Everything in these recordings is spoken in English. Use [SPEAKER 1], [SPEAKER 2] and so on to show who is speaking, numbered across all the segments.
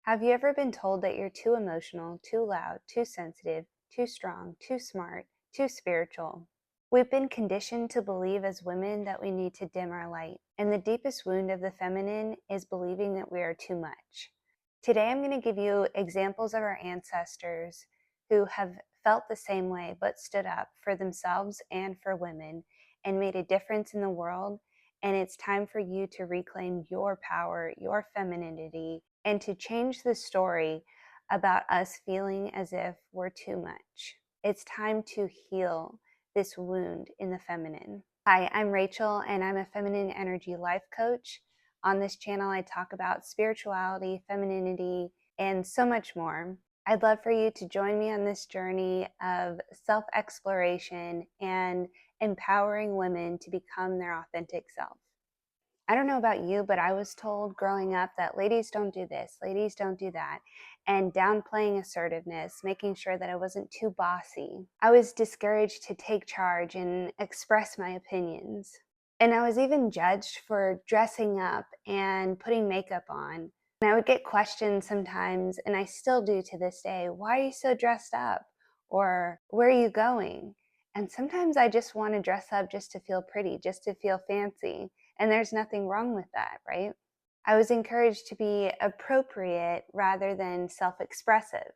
[SPEAKER 1] Have you ever been told that you're too emotional, too loud, too sensitive, too strong, too smart, too spiritual? We've been conditioned to believe as women that we need to dim our light, and the deepest wound of the feminine is believing that we are too much. Today, I'm going to give you examples of our ancestors who have felt the same way but stood up for themselves and for women and made a difference in the world. And it's time for you to reclaim your power, your femininity, and to change the story about us feeling as if we're too much. It's time to heal this wound in the feminine. Hi, I'm Rachel, and I'm a feminine energy life coach. On this channel, I talk about spirituality, femininity, and so much more. I'd love for you to join me on this journey of self-exploration and empowering women to become their authentic self. I don't know about you, but I was told growing up that ladies don't do this, ladies don't do that, and downplaying assertiveness, making sure that I wasn't too bossy. I was discouraged to take charge and express my opinions. And I was even judged for dressing up and putting makeup on. And I would get questions sometimes, and I still do to this day, why are you so dressed up? Or where are you going? And sometimes I just want to dress up just to feel pretty, just to feel fancy. And there's nothing wrong with that, right? I was encouraged to be appropriate rather than self-expressive.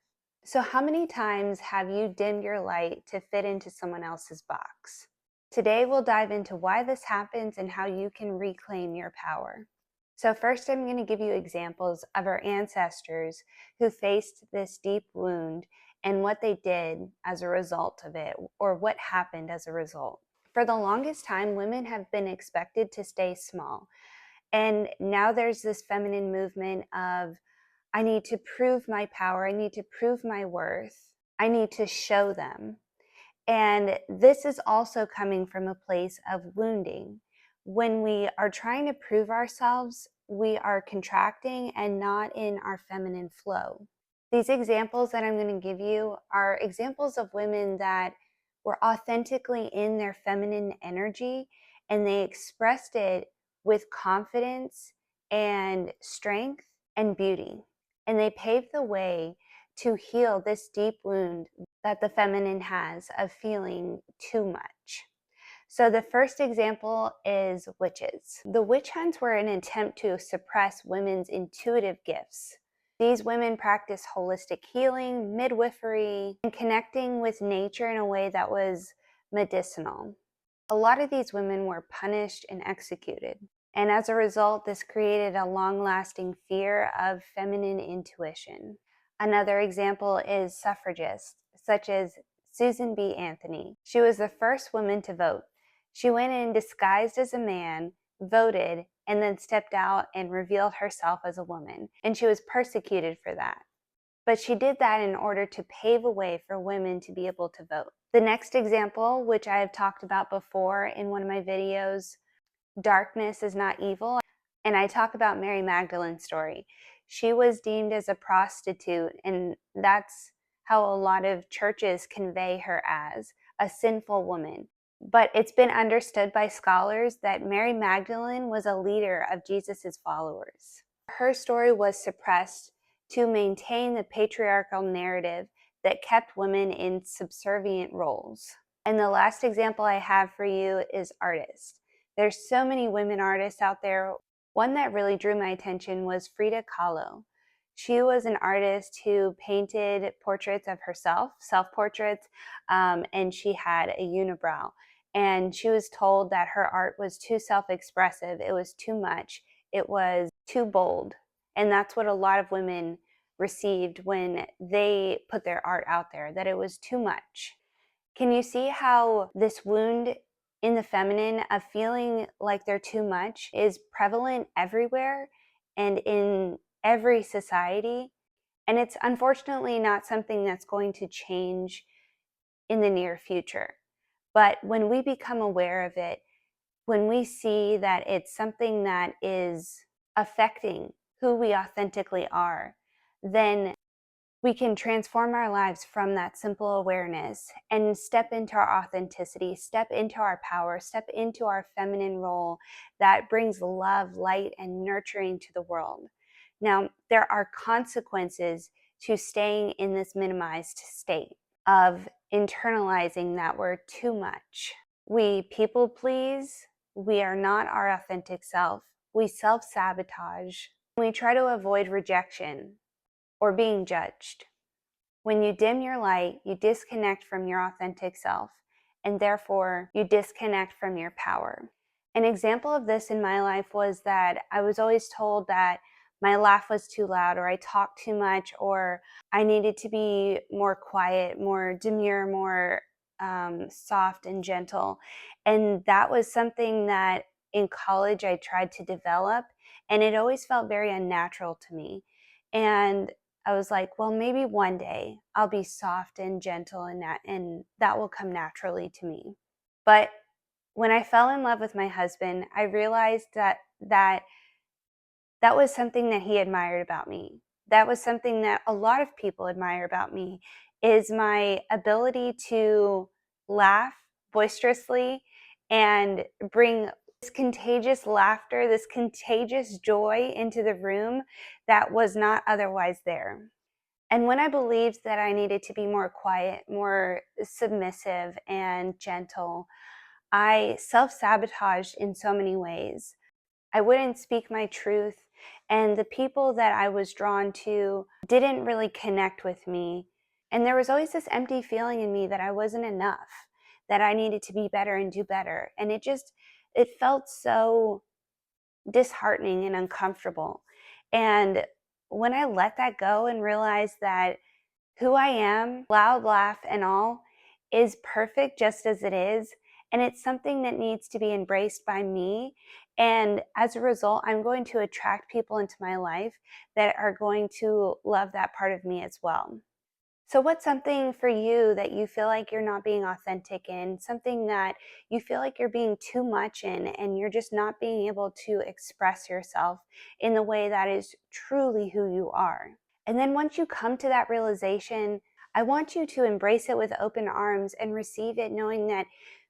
[SPEAKER 1] So how many times have you dimmed your light to fit into someone else's box? Today we'll dive into why this happens and how you can reclaim your power. So first, I'm going to give you examples of our ancestors who faced this deep wound and what they did as a result of it, or what happened as a result. For the longest time, women have been expected to stay small. And now there's this feminine movement of, I need to prove my power, I need to prove my worth, I need to show them. And this is also coming from a place of wounding. When we are trying to prove ourselves, we are contracting and not in our feminine flow. These examples that I'm going to give you are examples of women that were authentically in their feminine energy, and they expressed it with confidence and strength and beauty. And they paved the way to heal this deep wound that the feminine has of feeling too much. So the first example is witches. The witch hunts were an attempt to suppress women's intuitive gifts. These women practiced holistic healing, midwifery, and connecting with nature in a way that was medicinal. A lot of these women were punished and executed. And as a result, this created a long-lasting fear of feminine intuition. Another example is suffragists, such as Susan B. Anthony. She was the first woman to vote. She went in disguised as a man, voted, and then stepped out and revealed herself as a woman. And she was persecuted for that. But she did that in order to pave a way for women to be able to vote. The next example, which I have talked about before in one of my videos, darkness is not evil. And I talk about Mary Magdalene's story. She was deemed as a prostitute, and that's how a lot of churches convey her as a sinful woman. But it's been understood by scholars that Mary Magdalene was a leader of Jesus's followers. Her story was suppressed to maintain the patriarchal narrative that kept women in subservient roles. And the last example I have for you is artists. There's so many women artists out there. One that really drew my attention was Frida Kahlo. She was an artist who painted portraits of herself, self-portraits, and she had a unibrow. And she was told that her art was too self-expressive, it was too much, it was too bold. And that's what a lot of women received when they put their art out there, that it was too much. Can you see how this wound in the feminine of feeling like they're too much is prevalent everywhere and in every society? And it's unfortunately not something that's going to change in the near future. But when we become aware of it, when we see that it's something that is affecting who we authentically are, then we can transform our lives from that simple awareness and step into our authenticity, step into our power, step into our feminine role that brings love, light, and nurturing to the world. Now, there are consequences to staying in this minimized state of internalizing that we're too much. We people please. We are not our authentic self. We self-sabotage. We try to avoid rejection or being judged. When you dim your light, you disconnect from your authentic self, and therefore you disconnect from your power. An example of this in my life was that I was always told that my laugh was too loud, or I talked too much, or I needed to be more quiet, more demure, more soft and gentle. And that was something that in college I tried to develop, and it always felt very unnatural to me. And I was like, well, maybe one day I'll be soft and gentle, and that will come naturally to me. But when I fell in love with my husband, I realized that was something that he admired about me. That was something that a lot of people admire about me, is my ability to laugh boisterously and bring this contagious laughter, this contagious joy into the room that was not otherwise there. And when I believed that I needed to be more quiet, more submissive and gentle, I self-sabotaged in so many ways. I wouldn't speak my truth, and the people that I was drawn to didn't really connect with me. And there was always this empty feeling in me that I wasn't enough, that I needed to be better and do better. And it felt so disheartening and uncomfortable. And when I let that go and realized that who I am, loud laugh and all, is perfect just as it is, and it's something that needs to be embraced by me. And as a result, I'm going to attract people into my life that are going to love that part of me as well. So what's something for you that you feel like you're not being authentic in, something that you feel like you're being too much in, and you're just not being able to express yourself in the way that is truly who you are? And then once you come to that realization, I want you to embrace it with open arms and receive it, knowing that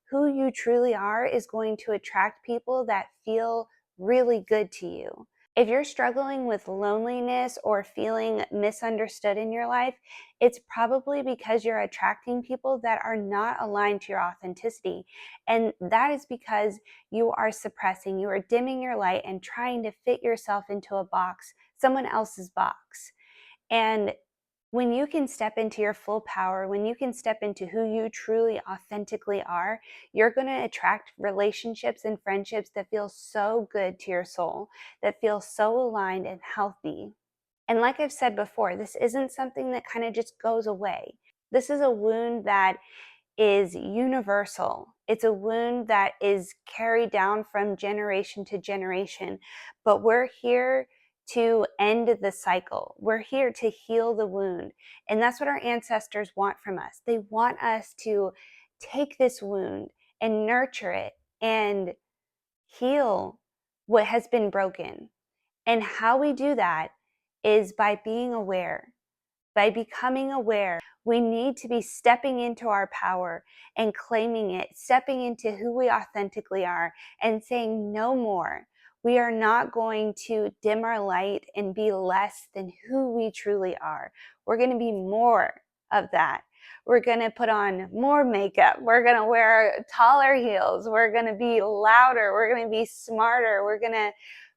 [SPEAKER 1] who you truly are is going to attract people that feel really good to you. If you're struggling with loneliness or feeling misunderstood in your life, it's probably because you're attracting people that are not aligned to your authenticity. And that is because you are suppressing, you are dimming your light and trying to fit yourself into a box, someone else's box. And when you can step into your full power, when you can step into who you truly authentically are, you're going to attract relationships and friendships that feel so good to your soul, that feel so aligned and healthy. And like I've said before, this isn't something that kind of just goes away. This is a wound that is universal. It's a wound that is carried down from generation to generation, but we're here to end the cycle. We're here to heal the wound. And that's what our ancestors want from us. They want us to take this wound and nurture it and heal what has been broken. And how we do that is by being aware, by becoming aware. We need to be stepping into our power and claiming it, stepping into who we authentically are and saying no more. We are not going to dim our light and be less than who we truly are. We're going to be more of that. We're going to put on more makeup. We're going to wear taller heels. We're going to be louder. We're going to be smarter. We're going to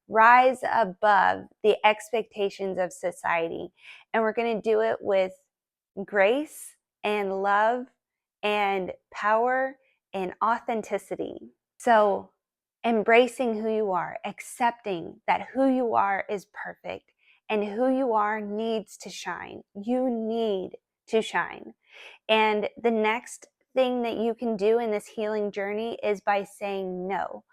[SPEAKER 1] rise above the expectations of society. And we're going to do it with grace and love and power and authenticity. So embracing who you are, accepting that who you are is perfect and who you are needs to shine. You need to shine. And the next thing that you can do in this healing journey is by saying no.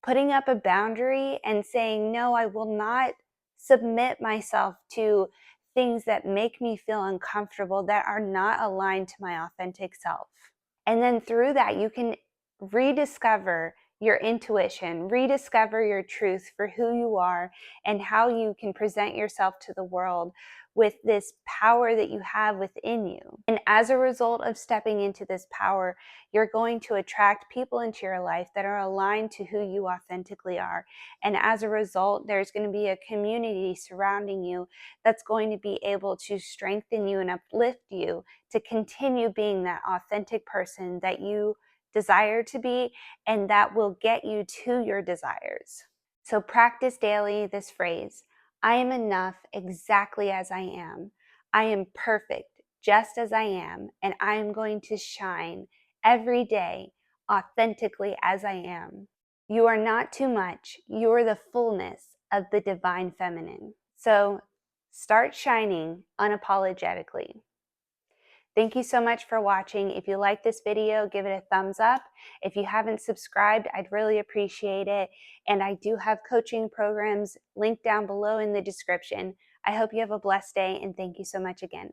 [SPEAKER 1] Putting up a boundary and saying, no, I will not submit myself to things that make me feel uncomfortable, that are not aligned to my authentic self. And then through that, you can rediscover your intuition, rediscover your truth for who you are and how you can present yourself to the world with this power that you have within you. And as a result of stepping into this power, you're going to attract people into your life that are aligned to who you authentically are. And as a result, there's going to be a community surrounding you that's going to be able to strengthen you and uplift you to continue being that authentic person that you desire to be, and that will get you to your desires. So practice daily this phrase: I am enough exactly as I am. I am perfect just as I am, and I am going to shine every day authentically as I am. You are not too much. You are the fullness of the divine feminine. So start shining unapologetically. Thank you so much for watching. If you like this video, give it a thumbs up. If you haven't subscribed, I'd really appreciate it. And I do have coaching programs linked down below in the description. I hope you have a blessed day, and thank you so much again.